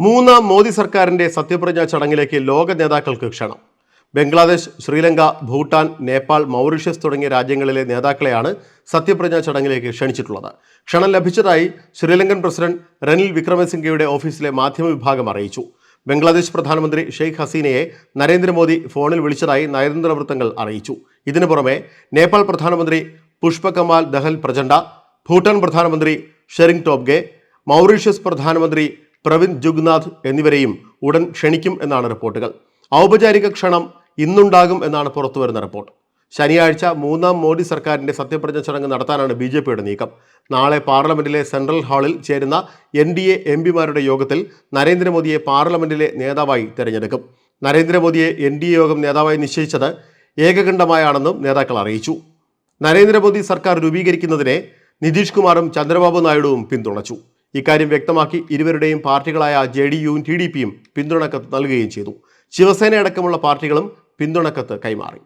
മൂന്നാം മോദി സർക്കാരിന്റെ സത്യപ്രതിജ്ഞാ ചടങ്ങിലേക്ക് ലോക നേതാക്കൾക്ക് ക്ഷണം. ബംഗ്ലാദേശ്, ശ്രീലങ്ക, ഭൂട്ടാൻ, നേപ്പാൾ, മൗറീഷ്യസ് തുടങ്ങിയ രാജ്യങ്ങളിലെ നേതാക്കളെയാണ് സത്യപ്രതിജ്ഞാ ചടങ്ങിലേക്ക് ക്ഷണിച്ചിട്ടുള്ളത്. ക്ഷണം ലഭിച്ചതായി ശ്രീലങ്കൻ പ്രസിഡന്റ് റനിൽ വിക്രമസിംഗയുടെ ഓഫീസിലെ മാധ്യമ വിഭാഗം അറിയിച്ചു. ബംഗ്ലാദേശ് പ്രധാനമന്ത്രി ഷെയ്ഖ് ഹസീനയെ നരേന്ദ്രമോദി ഫോണിൽ വിളിച്ചതായി നയതന്ത്ര വൃത്തങ്ങൾ അറിയിച്ചു. ഇതിനു പുറമെ നേപ്പാൾ പ്രധാനമന്ത്രി പുഷ്പകമാൽ ദഹൽ പ്രചണ്ഡ, ഭൂട്ടാൻ പ്രധാനമന്ത്രി ഷെറിംഗ് ടോബ്ഗെ, മൗറീഷ്യസ് പ്രധാനമന്ത്രി പ്രവിന്ദ് ജുഗ്നാഥ് എന്നിവരെയും ഉടൻ ക്ഷണിക്കും എന്നാണ് റിപ്പോർട്ടുകൾ. ഔപചാരിക ക്ഷണം ഇന്നുണ്ടാകും എന്നാണ് പുറത്തുവരുന്ന റിപ്പോർട്ട്. ശനിയാഴ്ച മൂന്നാം മോദി സർക്കാരിന്റെ സത്യപ്രതിജ്ഞ ചടങ്ങ് നടത്താനാണ് BJPയുടെ നീക്കം. നാളെ പാർലമെന്റിലെ സെൻട്രൽ ഹാളിൽ ചേരുന്ന NDA MPമാരുടെ യോഗത്തിൽ നരേന്ദ്രമോദിയെ പാർലമെന്റിലെ നേതാവായി തെരഞ്ഞെടുക്കും. നരേന്ദ്രമോദിയെ NDA യോഗം നേതാവായി നിശ്ചയിച്ചത് ഏകകണ്ഠമായാണെന്നും നേതാക്കൾ അറിയിച്ചു. നരേന്ദ്രമോദി സർക്കാർ രൂപീകരിക്കുന്നതിനെ നിതീഷ് കുമാറും ചന്ദ്രബാബു നായിഡുവും പിന്തുണച്ചു. ഇക്കാര്യം വ്യക്തമാക്കി ഇരുവരുടെയും പാർട്ടികളായ JDUവും TDPയും പിന്തുണക്കത്ത് നൽകുകയും ചെയ്തു. ശിവസേന അടക്കമുള്ള പാർട്ടികളും പിന്തുണക്കത്ത് കൈമാറി.